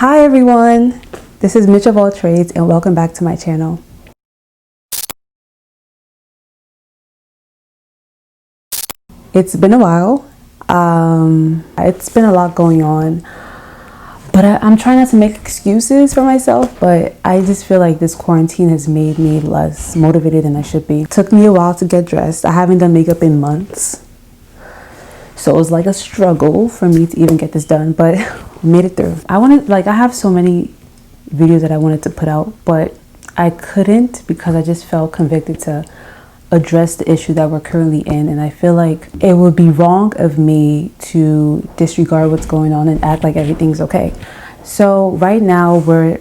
Hi everyone, this is Mitch of All Trades and welcome back to my channel. It's been a while. It's been a lot going on, but I'm trying not to make excuses for myself, but I just feel like this quarantine has made me less motivated than I should be. It took me a while to get dressed. I haven't done makeup in months. So it was like a struggle for me to even get this done, but made it through. I have so many videos that I wanted to put out, but I couldn't because I just felt convicted to address the issue that we're currently in. And I feel like it would be wrong of me to disregard what's going on and act like everything's okay. So right now we're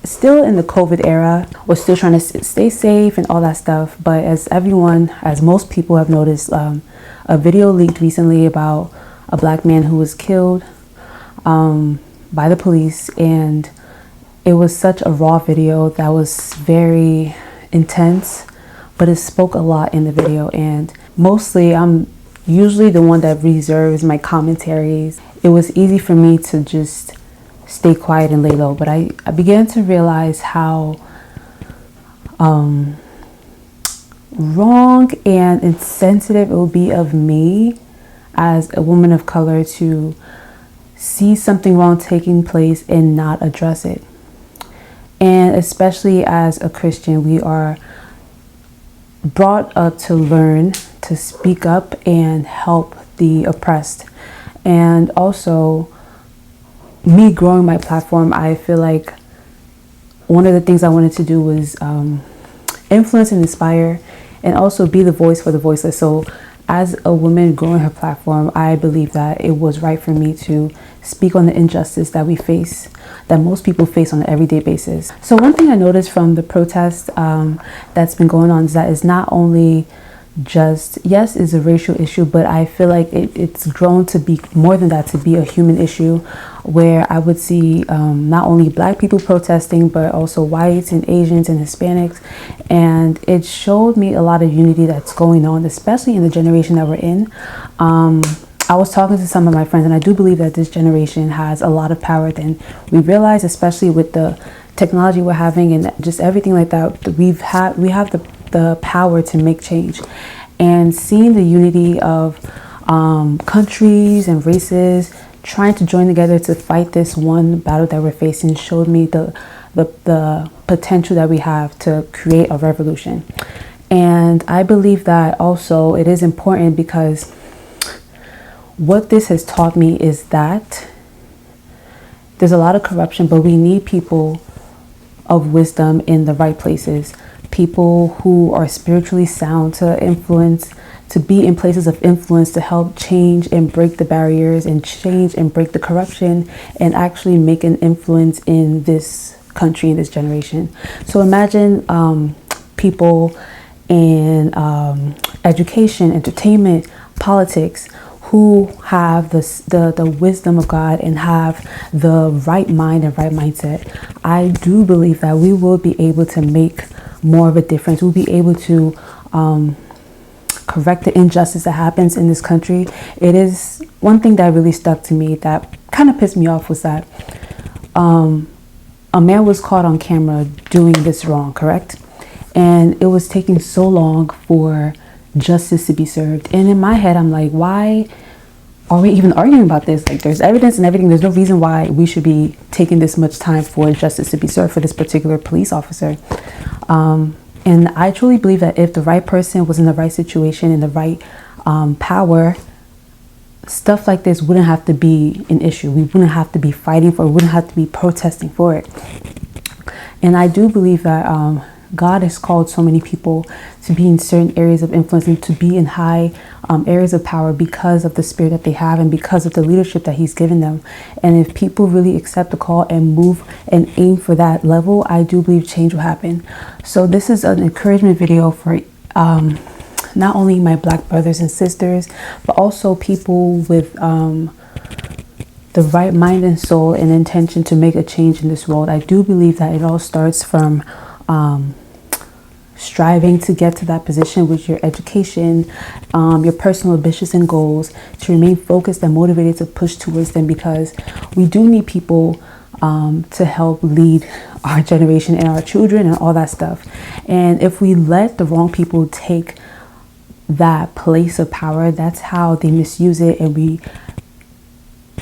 still in the COVID era. We're still trying to stay safe and all that stuff. But as most people have noticed, a video leaked recently about a black man who was killed by the police, and it was such a raw video that was very intense, but it spoke a lot in the video. And mostly I'm usually the one that reserves my commentaries. It was easy for me to just stay quiet and lay low, but I began to realize how wrong and insensitive it would be of me as a woman of color to see something wrong taking place and not address it. And especially as a Christian, we are brought up to learn to speak up and help the oppressed. And also, me growing my platform, I feel like one of the things I wanted to do was influence and inspire, and also be the voice for the voiceless. So as a woman growing her platform, I believe that it was right for me to speak on the injustice that we face, that most people face on an everyday basis. So one thing I noticed from the protest that's been going on is that it's not only just, yes, it's a racial issue, but I feel like it's grown to be more than that, to be a human issue, where I would see not only black people protesting, but also whites and Asians and Hispanics. And it showed me a lot of unity that's going on, especially in the generation that we're in. I was talking to some of my friends, and I do believe that this generation has a lot of power than we realize, especially with the technology we're having and just everything like that. We have the power to make change. And seeing the unity of countries and races trying to join together to fight this one battle that we're facing showed me the potential that we have to create a revolution. And I believe that also it is important because what this has taught me is that there's a lot of corruption, but we need people of wisdom in the right places, people who are spiritually sound to influence, to be in places of influence, to help change and break the barriers and change and break the corruption and actually make an influence in this country, in this generation. So imagine people in education, entertainment, politics, who have the wisdom of God and have the right mind and right mindset. I do believe that we will be able to make more of a difference. We'll be able to correct the injustice that happens in this country. It is one thing that really stuck to me that kind of pissed me off was that a man was caught on camera doing this wrong, correct? And it was taking so long for justice to be served. And in my head, I'm like, why are we even arguing about this? Like, there's evidence and everything. There's no reason why we should be taking this much time for justice to be served for this particular police officer. And I truly believe that if the right person was in the right situation, in the right power, stuff like this wouldn't have to be an issue. We wouldn't have to be fighting for it. We wouldn't have to be protesting for it. And I do believe that God has called so many people to be in certain areas of influence and to be in high areas of power because of the spirit that they have and because of the leadership that He's given them. And if people really accept the call and move and aim for that level, I do believe change will happen. So this is an encouragement video for not only my black brothers and sisters, but also people with the right mind and soul and intention to make a change in this world. I do believe that it all starts from striving to get to that position with your education, your personal ambitions and goals, to remain focused and motivated to push towards them, because we do need people to help lead our generation and our children and all that stuff. And if we let the wrong people take that place of power, that's how they misuse it, and we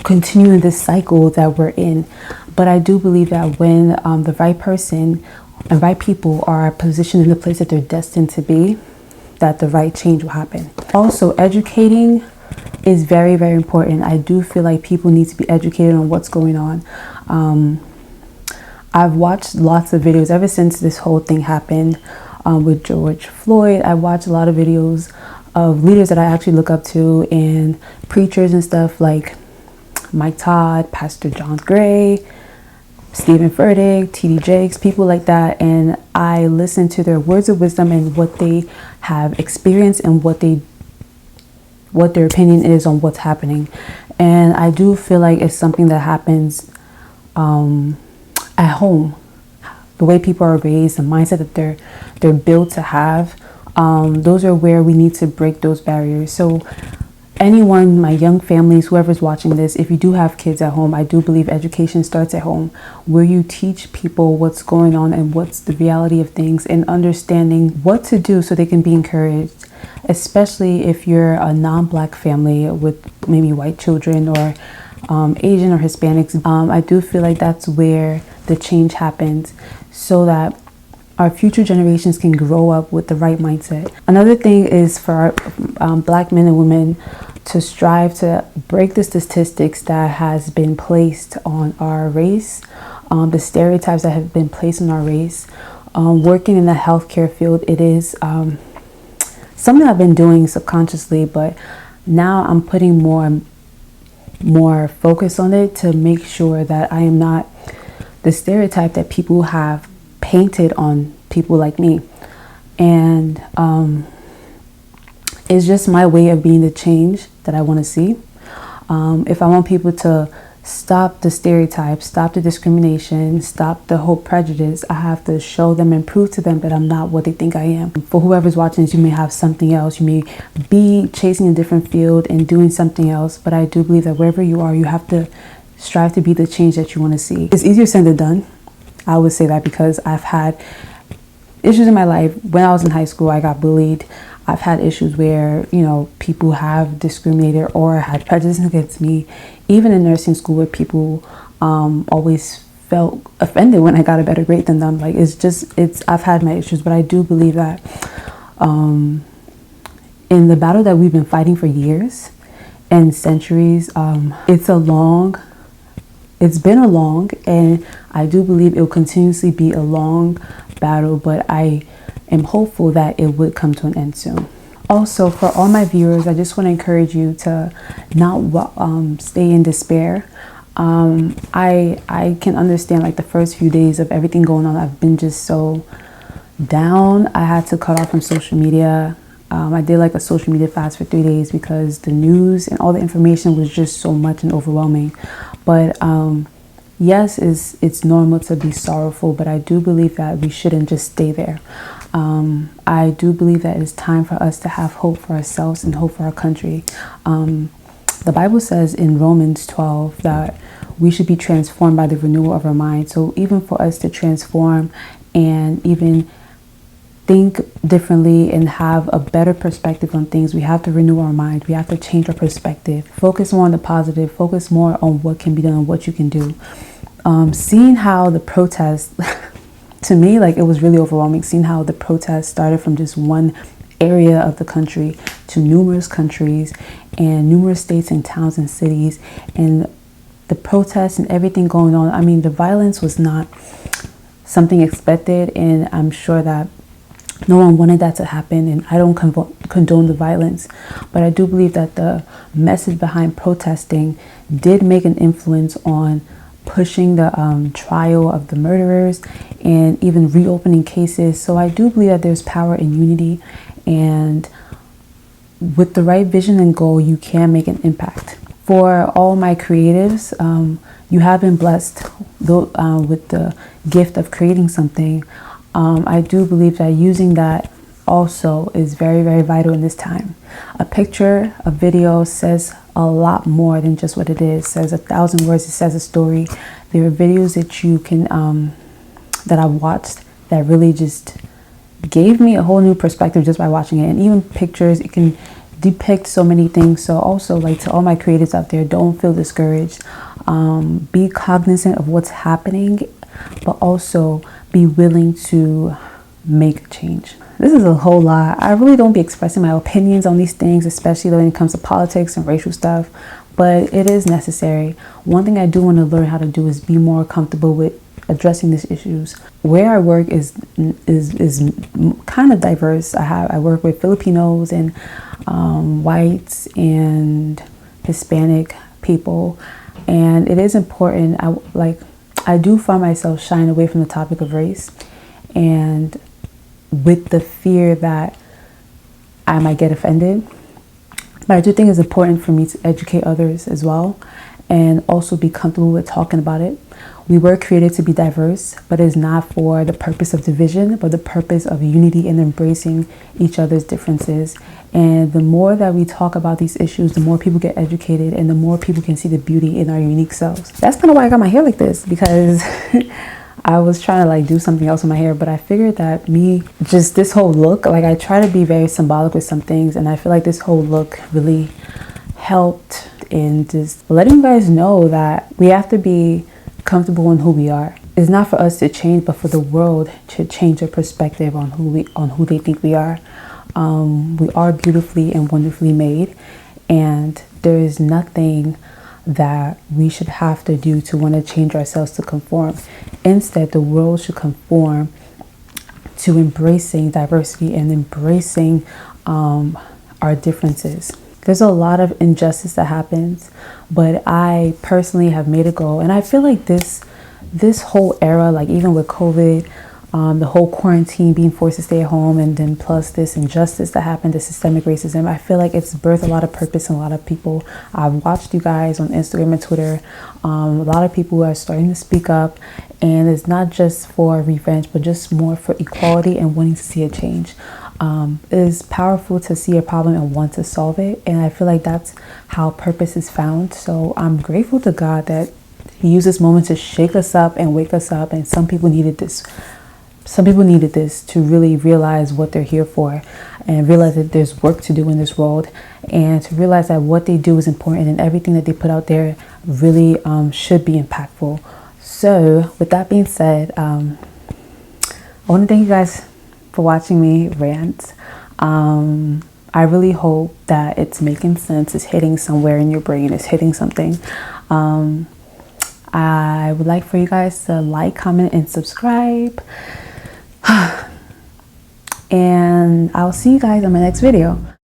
continue in this cycle that we're in. But I do believe that when the right person and right people are positioned in the place that they're destined to be, that the right change will happen. Also, educating is very, very important. I do feel like people need to be educated on what's going on. I've watched lots of videos ever since this whole thing happened with George Floyd. I watched a lot of videos of leaders that I actually look up to, and preachers and stuff like Mike Todd, Pastor John Gray, Stephen Furtick, T.D. Jakes, people like that. And I listen to their words of wisdom and what they have experienced and what their opinion is on what's happening. And I do feel like it's something that happens at home. The way people are raised, the mindset that they're built to have, those are where we need to break those barriers. So anyone, my young families, whoever's watching this, if you do have kids at home, I do believe education starts at home, where you teach people what's going on and what's the reality of things, and understanding what to do so they can be encouraged, especially if you're a non-Black family with maybe white children or Asian or Hispanics. I do feel like that's where the change happens, so that our future generations can grow up with the right mindset. Another thing is for our Black men and women to strive to break the statistics that has been placed on our race, the stereotypes that have been placed on our race. Working in the healthcare field, it is something I've been doing subconsciously, but now I'm putting more focus on it to make sure that I am not the stereotype that people have painted on people like me. And it's just my way of being the change that I want to see. If I want people to stop the stereotypes, stop the discrimination, stop the whole prejudice, I have to show them and prove to them that I'm not what they think I am. For whoever's watching this, you may have something else. You may be chasing a different field and doing something else, but I do believe that wherever you are, you have to strive to be the change that you want to see. It's easier said than done. I would say that because I've had issues in my life. When I was in high school, I got bullied. I've had issues where, people have discriminated or had prejudice against me. Even in nursing school, where people always felt offended when I got a better grade than them. Like, I've had my issues, but I do believe that in the battle that we've been fighting for years and centuries, it's been a long, and I do believe it will continuously be a long battle, but I am hopeful that it would come to an end soon. Also, for all my viewers, I just want to encourage you to not stay in despair. I can understand, like, the first few days of everything going on, I've been just so down. I had to cut off from social media. I did like a social media fast for 3 days because the news and all the information was just so much and overwhelming. But yes, it's normal to be sorrowful, but I do believe that we shouldn't just stay there. I do believe that it's time for us to have hope for ourselves and hope for our country. The Bible says in Romans 12 that we should be transformed by the renewal of our mind. So even for us to transform and even think differently and have a better perspective on things, we have to renew our mind. We have to change our perspective, focus more on the positive, focus more on what can be done and what you can do. Seeing how the protest, to me, like, it was really overwhelming, seeing how the protest started from just one area of the country to numerous countries and numerous states and towns and cities, and the protests and everything going on. I mean, the violence was not something expected, and I'm sure that no one wanted that to happen, and I don't condone the violence, but I do believe that the message behind protesting did make an influence on pushing the trial of the murderers and even reopening cases. So I do believe that there's power in unity, and with the right vision and goal, you can make an impact. For all my creatives, you have been blessed with the gift of creating something. I do believe that using that also is very, very vital in this time. A picture, a video says a lot more than just what it is. It says 1,000 words, it says a story. There are videos that you can that I watched that really just gave me a whole new perspective just by watching it. And even pictures, it can depict so many things. So also, like, to all my creatives out there, don't feel discouraged. Be cognizant of what's happening, but also be willing to make a change. This is a whole lot. I really don't be expressing my opinions on these things, especially when it comes to politics and racial stuff, but it is necessary. One thing I do want to learn how to do is be more comfortable with addressing these issues. Where I work is kind of diverse. I work with Filipinos and whites and Hispanic people, and it is important. I do find myself shying away from the topic of race, and with the fear that I might get offended. But I do think it's important for me to educate others as well, and also be comfortable with talking about it. We were created to be diverse, but it's not for the purpose of division, but the purpose of unity and embracing each other's differences. And the more that we talk about these issues, the more people get educated, and the more people can see the beauty in our unique selves. That's kind of why I got my hair like this, because I was trying to like do something else with my hair, but I figured that just this whole look, like, I try to be very symbolic with some things, and I feel like this whole look really helped in just letting you guys know that we have to be comfortable in who we are. It's not for us to change, but for the world to change their perspective on who they think we are. We are beautifully and wonderfully made, and there is nothing that we should have to do to want to change ourselves to conform. Instead, the world should conform to embracing diversity and embracing our differences. There's a lot of injustice that happens, but I personally have made a goal, and I feel like this whole era, like even with COVID, the whole quarantine, being forced to stay at home, and then plus this injustice that happened, the systemic racism, I feel like it's birthed a lot of purpose in a lot of people. I've watched you guys on Instagram and Twitter, a lot of people who are starting to speak up, and it's not just for revenge, but just more for equality and wanting to see a change. It is powerful to see a problem and want to solve it, and I feel like that's how purpose is found. So I'm grateful to God that He used this moment to shake us up and wake us up, and some people needed this. Some people needed this to really realize what they're here for, and realize that there's work to do in this world, and to realize that what they do is important, and everything that they put out there really should be impactful. So with that being said, I want to thank you guys for watching me rant. I really hope that it's making sense, it's hitting somewhere in your brain, it's hitting something. I would like for you guys to like, comment, and subscribe. And I'll see you guys on my next video.